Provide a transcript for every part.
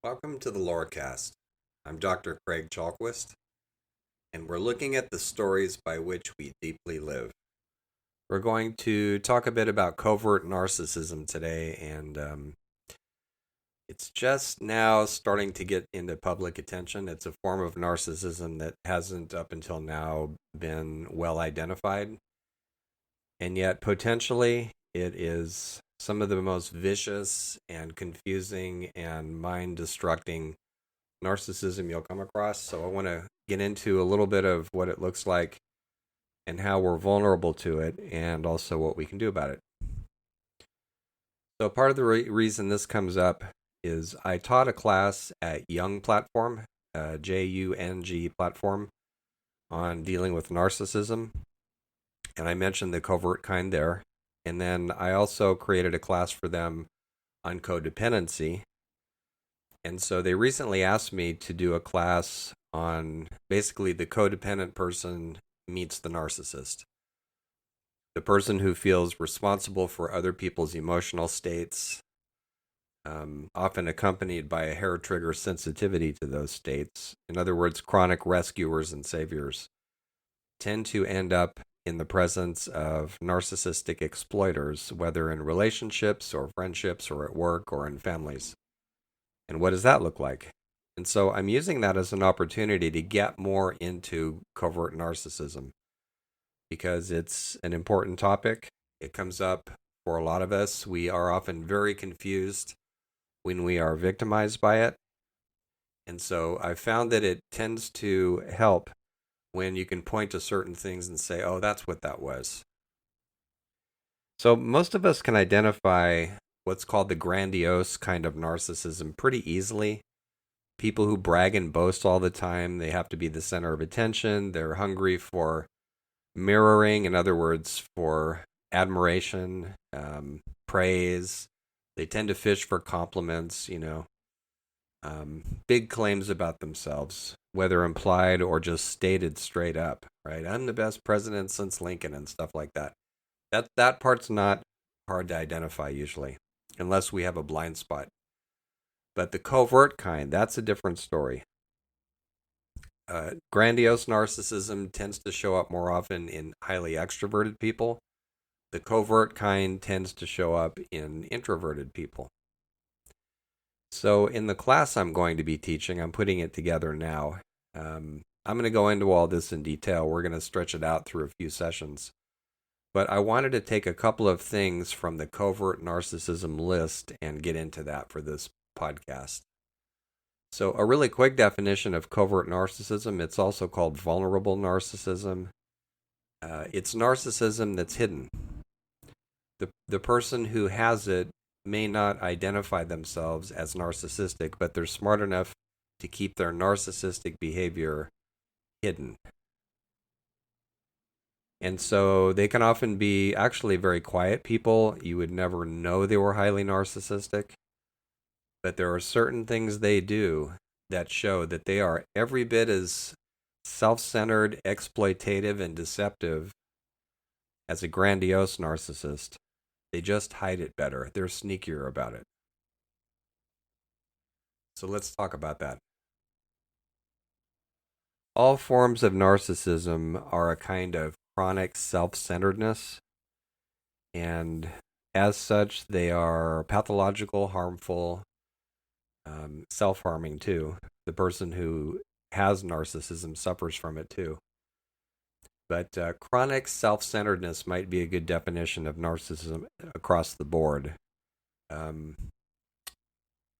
Welcome to the Lorecast. I'm Dr. Craig Chalkwist, and we're looking at the stories by which we deeply live. We're going to talk a bit about covert narcissism today, and it's just now starting to get into public attention. It's a form of narcissism that hasn't up until now been well identified, and yet potentially it is some of the most vicious and confusing and mind-destructing narcissism you'll come across. So I want to get into a little bit of what it looks like and how we're vulnerable to it, and also what we can do about it. So part of the reason this comes up is I taught a class at Jung platform, Jung platform, on dealing with narcissism, and I mentioned the covert kind there. And then I also created a class for them on codependency. And so they recently asked me to do a class on basically the codependent person meets the narcissist. The person who feels responsible for other people's emotional states, often accompanied by a hair trigger sensitivity to those states. In other words, chronic rescuers and saviors tend to end up in the presence of narcissistic exploiters, whether in relationships or friendships or at work or in families. And what does that look like? And so I'm using that as an opportunity to get more into covert narcissism because it's an important topic. It comes up for a lot of us. We are often very confused when we are victimized by it. And so I found that it tends to help when you can point to certain things and say, oh, that's what that was. So most of us can identify what's called the grandiose kind of narcissism pretty easily. People who brag and boast all the time, they have to be the center of attention. They're hungry for mirroring, in other words, for admiration, praise. They tend to fish for compliments, big claims about themselves, whether implied or just stated straight up, right? I'm the best president since Lincoln and stuff like that. That part's not hard to identify usually, unless we have a blind spot. But the covert kind, that's a different story. Grandiose narcissism tends to show up more often in highly extroverted people. The covert kind tends to show up in introverted people. So in the class I'm going to be teaching, I'm putting it together now. I'm going to go into all this in detail. We're going to stretch it out through a few sessions. But I wanted to take a couple of things from the covert narcissism list and get into that for this podcast. So a really quick definition of covert narcissism, it's also called vulnerable narcissism. It's narcissism that's hidden. The person who has it may not identify themselves as narcissistic, but they're smart enough to keep their narcissistic behavior hidden. And so they can often be actually very quiet people. You would never know they were highly narcissistic. But there are certain things they do that show that they are every bit as self-centered, exploitative, and deceptive as a grandiose narcissist. They just hide it better. They're sneakier about it. So let's talk about that. All forms of narcissism are a kind of chronic self-centeredness, and as such, they are pathological, harmful, self-harming too. The person who has narcissism suffers from it too. But chronic self-centeredness might be a good definition of narcissism across the board.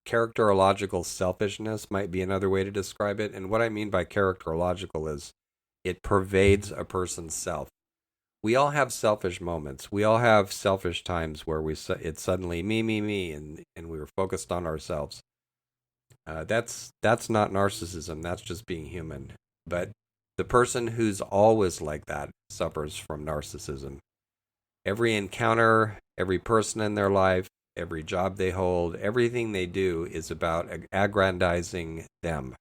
Characterological selfishness might be another way to describe it. And what I mean by characterological is it pervades a person's self. We all have selfish moments. We all have selfish times where it's suddenly me, and we were focused on ourselves. That's not narcissism. That's just being human. But the person who's always like that suffers from narcissism. Every encounter, every person in their life, every job they hold, everything they do is about aggrandizing them,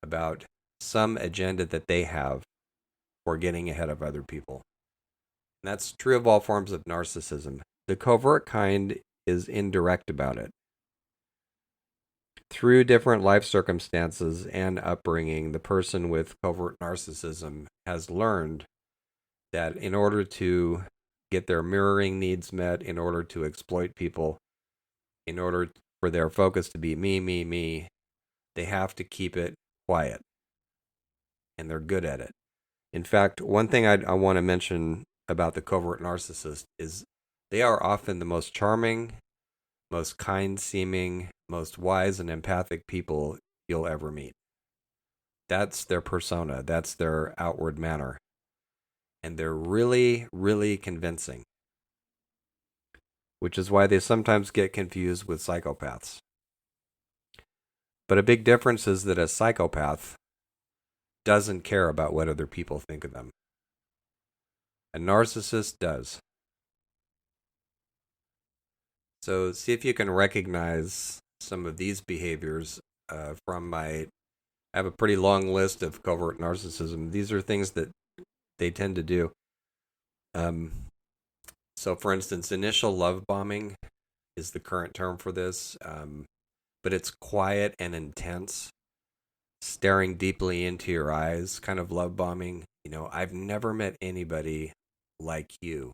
about some agenda that they have for getting ahead of other people. And that's true of all forms of narcissism. The covert kind is indirect about it. through different life circumstances and upbringing, the person with covert narcissism has learned that in order to get their mirroring needs met, in order to exploit people, in order for their focus to be me, me, me, they have to keep it quiet. And they're good at it. In fact, one thing I want to mention about the covert narcissist is they are often the most charming, most kind-seeming, most wise and empathic people you'll ever meet. That's their persona. That's their outward manner. And they're really, really convincing, which is why they sometimes get confused with psychopaths. But a big difference is that a psychopath doesn't care about what other people think of them. A narcissist does. So see if you can recognize some of these behaviors from I have a pretty long list of covert narcissism. These are things that they tend to do. So for instance, initial love bombing is the current term for this, but it's quiet and intense, staring deeply into your eyes, kind of love bombing. I've never met anybody like you.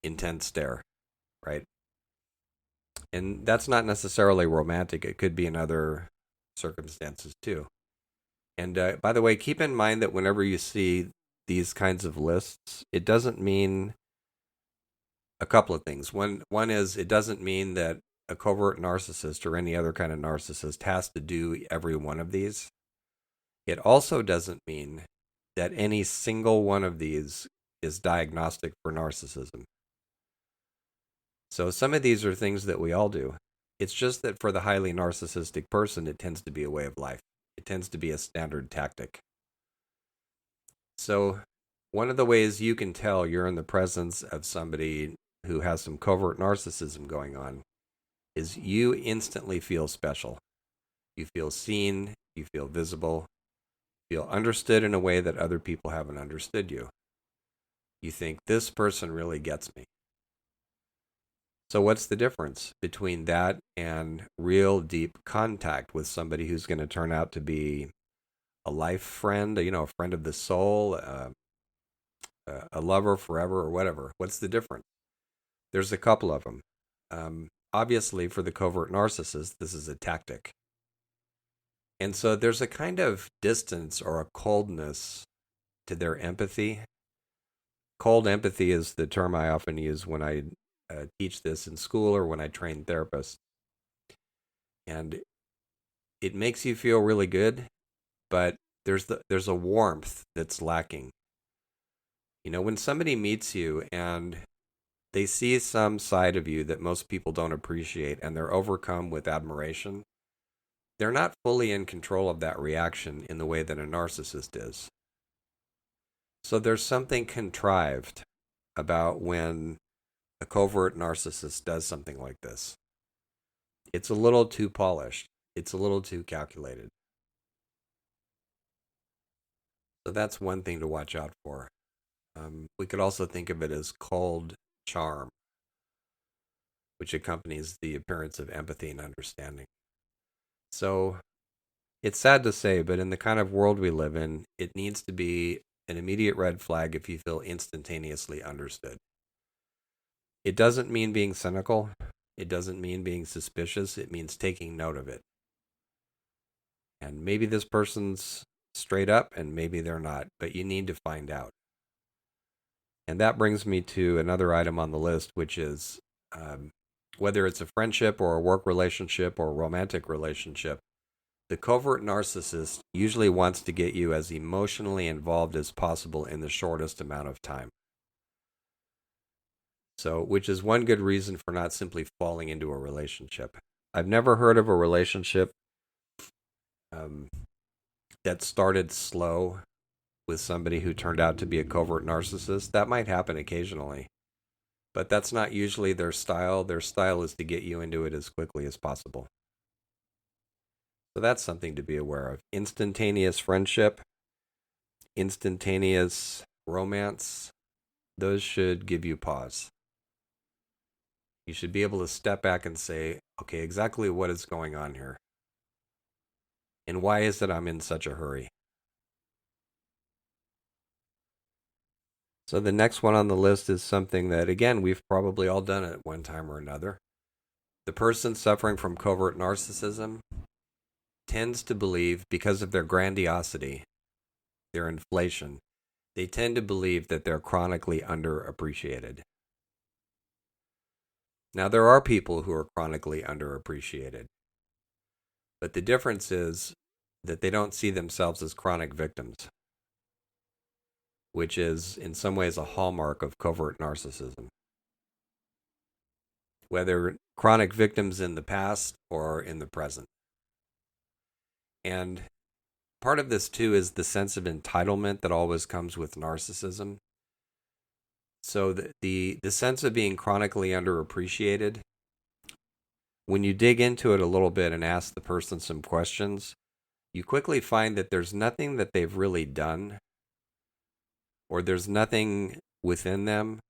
Intense stare, right? And that's not necessarily romantic. It could be in other circumstances too. And by the way, keep in mind that whenever you see these kinds of lists, it doesn't mean a couple of things. One is it doesn't mean that a covert narcissist or any other kind of narcissist has to do every one of these. It also doesn't mean that any single one of these is diagnostic for narcissism. So some of these are things that we all do. It's just that for the highly narcissistic person, it tends to be a way of life. It tends to be a standard tactic. So one of the ways you can tell you're in the presence of somebody who has some covert narcissism going on is you instantly feel special. You feel seen, you feel visible, you feel understood in a way that other people haven't understood you. You think, this person really gets me. So what's the difference between that and real deep contact with somebody who's going to turn out to be a life friend, a friend of the soul, a lover forever or whatever? What's the difference? There's a couple of them. Obviously, for the covert narcissist, this is a tactic. And so there's a kind of distance or a coldness to their empathy. Cold empathy is the term I often use when I teach this in school or when I train therapists. And it makes you feel really good, but there's a warmth that's lacking. When somebody meets you and they see some side of you that most people don't appreciate and they're overcome with admiration, they're not fully in control of that reaction in the way that a narcissist is. So there's something contrived about when a covert narcissist does something like this. It's a little too polished. It's a little too calculated. So that's one thing to watch out for. We could also think of it as cold charm, which accompanies the appearance of empathy and understanding. So it's sad to say, but in the kind of world we live in, it needs to be an immediate red flag if you feel instantaneously understood. It doesn't mean being cynical. It doesn't mean being suspicious. It means taking note of it. And maybe this person's straight up and maybe they're not, but you need to find out. And that brings me to another item on the list, which is whether it's a friendship or a work relationship or a romantic relationship, the covert narcissist usually wants to get you as emotionally involved as possible in the shortest amount of time. So, which is one good reason for not simply falling into a relationship. I've never heard of a relationship that started slow with somebody who turned out to be a covert narcissist. That might happen occasionally, but that's not usually their style. Their style is to get you into it as quickly as possible. So that's something to be aware of. Instantaneous friendship, instantaneous romance, those should give you pause. You should be able to step back and say, okay, exactly what is going on here? And why is it I'm in such a hurry? So the next one on the list is something that, again, we've probably all done at one time or another. The person suffering from covert narcissism tends to believe, because of their grandiosity, their inflation, they tend to believe that they're chronically underappreciated. Now, there are people who are chronically underappreciated, but the difference is that they don't see themselves as chronic victims, which is in some ways a hallmark of covert narcissism. Whether chronic victims in the past or in the present. And part of this too is the sense of entitlement that always comes with narcissism. So the sense of being chronically underappreciated, when you dig into it a little bit and ask the person some questions, you quickly find that there's nothing that they've really done, or there's nothing within them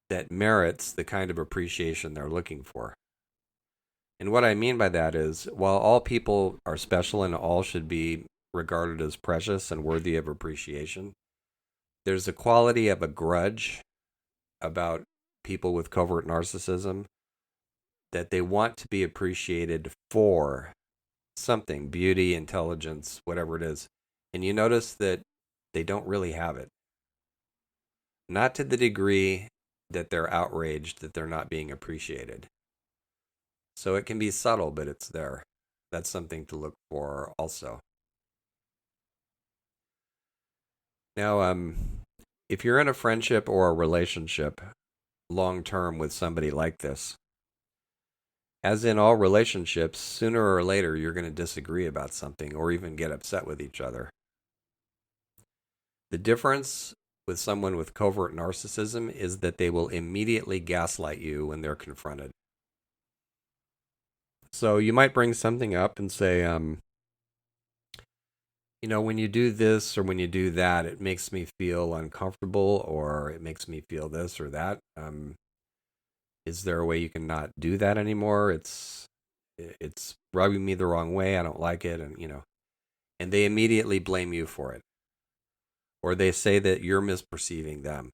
that merits the kind of appreciation they're looking for. And what I mean by that is, while all people are special and all should be regarded as precious and worthy of appreciation, there's a quality of a grudge about people with covert narcissism that they want to be appreciated for something, beauty, intelligence, whatever it is. And you notice that they don't really have it. Not to the degree that they're outraged that they're not being appreciated. So it can be subtle, but it's there. That's something to look for also. Now, if you're in a friendship or a relationship long term with somebody like this, as in all relationships, sooner or later you're going to disagree about something or even get upset with each other. The difference with someone with covert narcissism is that they will immediately gaslight you when they're confronted. So you might bring something up and say, when you do this or when you do that, it makes me feel uncomfortable, or it makes me feel this or that. Is there a way you can not do that anymore? It's rubbing me the wrong way. I don't like it. And they immediately blame you for it. Or they say that you're misperceiving them.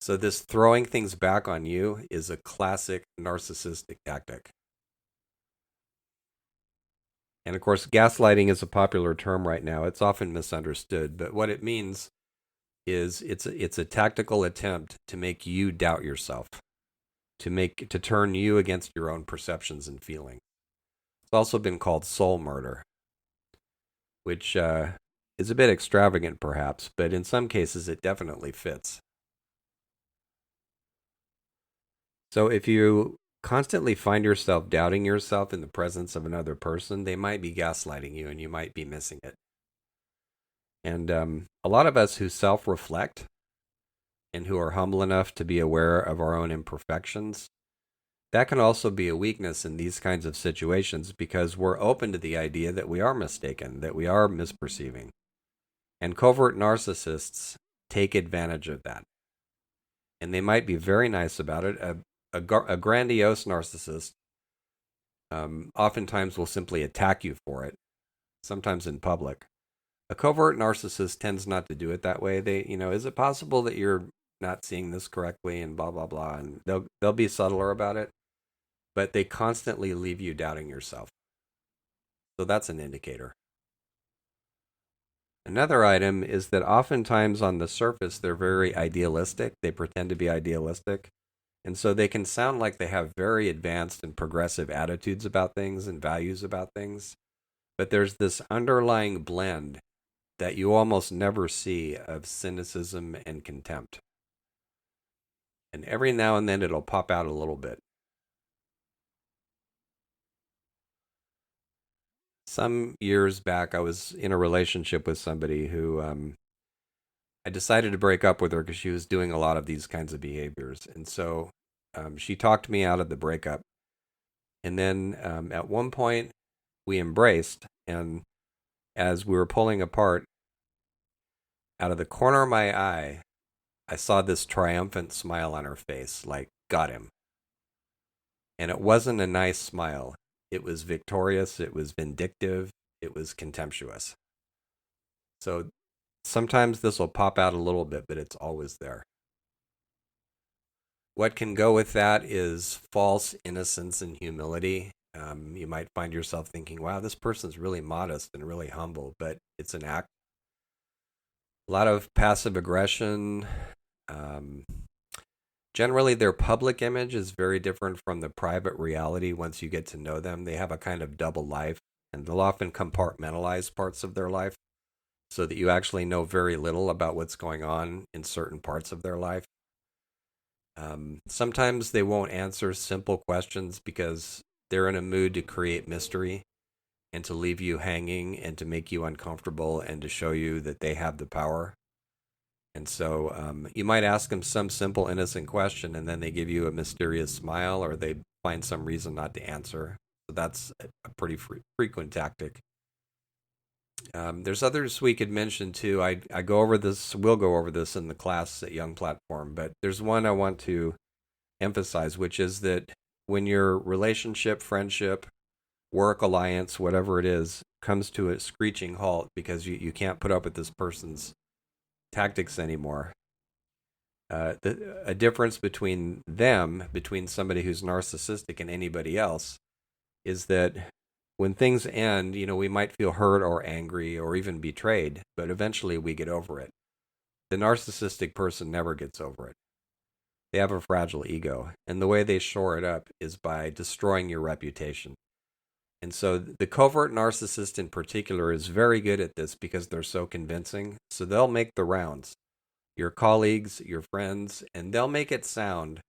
So this throwing things back on you is a classic narcissistic tactic. And of course, gaslighting is a popular term right now. It's often misunderstood, but what it means is it's a tactical attempt to make you doubt yourself, to turn you against your own perceptions and feelings. It's also been called soul murder, which is a bit extravagant perhaps, but in some cases it definitely fits. So if you constantly find yourself doubting yourself in the presence of another person, they might be gaslighting you and you might be missing it. And a lot of us who self-reflect and who are humble enough to be aware of our own imperfections, that can also be a weakness in these kinds of situations because we're open to the idea that we are mistaken, that we are misperceiving. And covert narcissists take advantage of that. And they might be very nice about it. A grandiose narcissist oftentimes will simply attack you for it, sometimes in public. A covert narcissist tends not to do it that way. They, is it possible that you're not seeing this correctly and blah, blah, blah. And they'll be subtler about it, but they constantly leave you doubting yourself. So that's an indicator. Another item is that oftentimes on the surface, they're very idealistic. They pretend to be idealistic. And so they can sound like they have very advanced and progressive attitudes about things and values about things. But there's this underlying blend that you almost never see of cynicism and contempt. And every now and then it'll pop out a little bit. Some years back, I was in a relationship with somebody who I decided to break up with her because she was doing a lot of these kinds of behaviors. And so she talked me out of the breakup. And then at one point, we embraced. And as we were pulling apart, out of the corner of my eye, I saw this triumphant smile on her face, like, got him. And it wasn't a nice smile. It was victorious. It was vindictive. it was contemptuous. So sometimes this will pop out a little bit, but it's always there. What can go with that is false innocence and humility. You might find yourself thinking, wow, this person's really modest and really humble, but it's an act. A lot of passive aggression. Um, Generally, their public image is very different from the private reality once you get to know them. They have a kind of double life, and they'll often compartmentalize parts of their life so that you actually know very little about what's going on in certain parts of their life. Sometimes they won't answer simple questions because they're in a mood to create mystery and to leave you hanging and to make you uncomfortable and to show you that they have the power. And so you might ask them some simple, innocent question, and then they give you a mysterious smile or they find some reason not to answer. So that's a pretty frequent tactic. There's others we could mention too. I go over this, we'll go over this in the class at Young Platform, but there's one I want to emphasize, which is that when your relationship, friendship, work, alliance, whatever it is, comes to a screeching halt because you can't put up with this person's tactics anymore. A difference between them, between somebody who's narcissistic and anybody else, is that when things end, we might feel hurt or angry or even betrayed, but eventually we get over it. The narcissistic person never gets over it. They have a fragile ego, and the way they shore it up is by destroying your reputation. And so the covert narcissist in particular is very good at this because they're so convincing. So they'll make the rounds, your colleagues, your friends, and they'll make it sound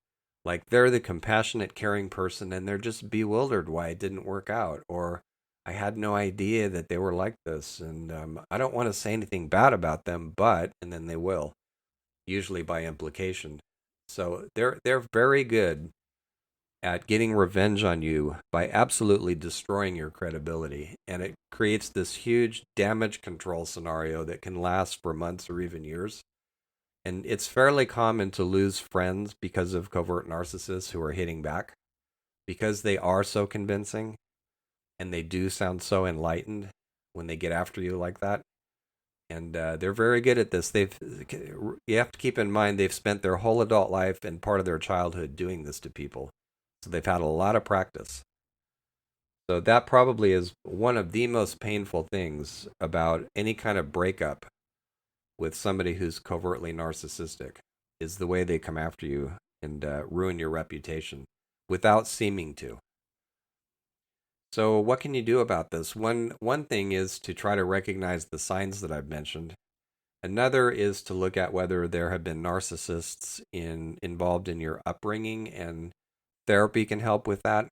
like they're the compassionate, caring person and they're just bewildered why it didn't work out. Or I had no idea that they were like this. And I don't want to say anything bad about them, but, and then they will, usually by implication. So they're very good at getting revenge on you by absolutely destroying your credibility. And it creates this huge damage control scenario that can last for months or even years. And it's fairly common to lose friends because of covert narcissists who are hitting back because they are so convincing and they do sound so enlightened when they get after you like that. And they're very good at this. You have to keep in mind they've spent their whole adult life and part of their childhood doing this to people. So they've had a lot of practice. So that probably is one of the most painful things about any kind of breakup with somebody who's covertly narcissistic is the way they come after you and ruin your reputation without seeming to. So what can you do about this? One thing is to try to recognize the signs that I've mentioned. Another is to look at whether there have been narcissists involved in your upbringing, and therapy can help with that.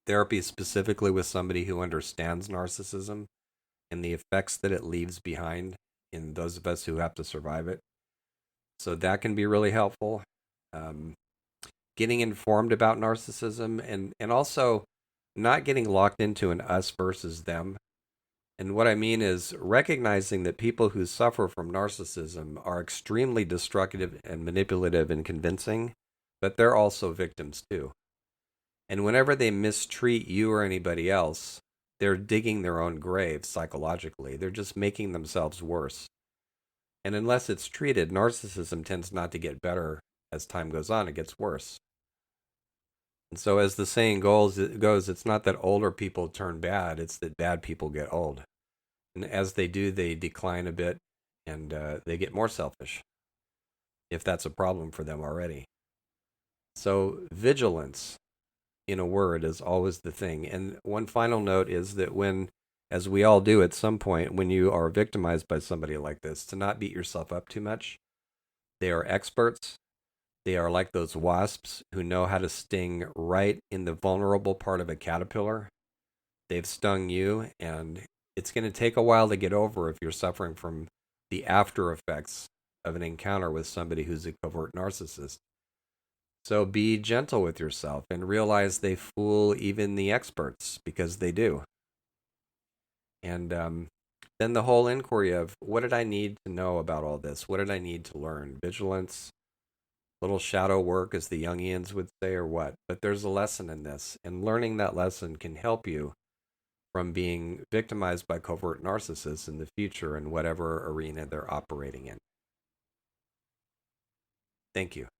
Therapy specifically with somebody who understands narcissism and the effects that it leaves behind in those of us who have to survive it. So that can be really helpful. Getting informed about narcissism and also not getting locked into an us versus them. And what I mean is recognizing that people who suffer from narcissism are extremely destructive and manipulative and convincing, but they're also victims too. And whenever they mistreat you or anybody else, they're digging their own grave psychologically. They're just making themselves worse. And unless it's treated, narcissism tends not to get better as time goes on, it gets worse. And so as the saying goes, it's not that older people turn bad, it's that bad people get old. And as they do, they decline a bit and they get more selfish, if that's a problem for them already. So vigilance, in a word, is always the thing. And one final note is that when, as we all do at some point, when you are victimized by somebody like this, to not beat yourself up too much. They are experts. They are like those wasps who know how to sting right in the vulnerable part of a caterpillar. They've stung you, and it's going to take a while to get over if you're suffering from the after effects of an encounter with somebody who's a covert narcissist. So be gentle with yourself and realize they fool even the experts, because they do. And then the whole inquiry of, what did I need to know about all this? What did I need to learn? Vigilance, little shadow work, as the Jungians would say, or what? But there's a lesson in this, and learning that lesson can help you from being victimized by covert narcissists in the future in whatever arena they're operating in. Thank you.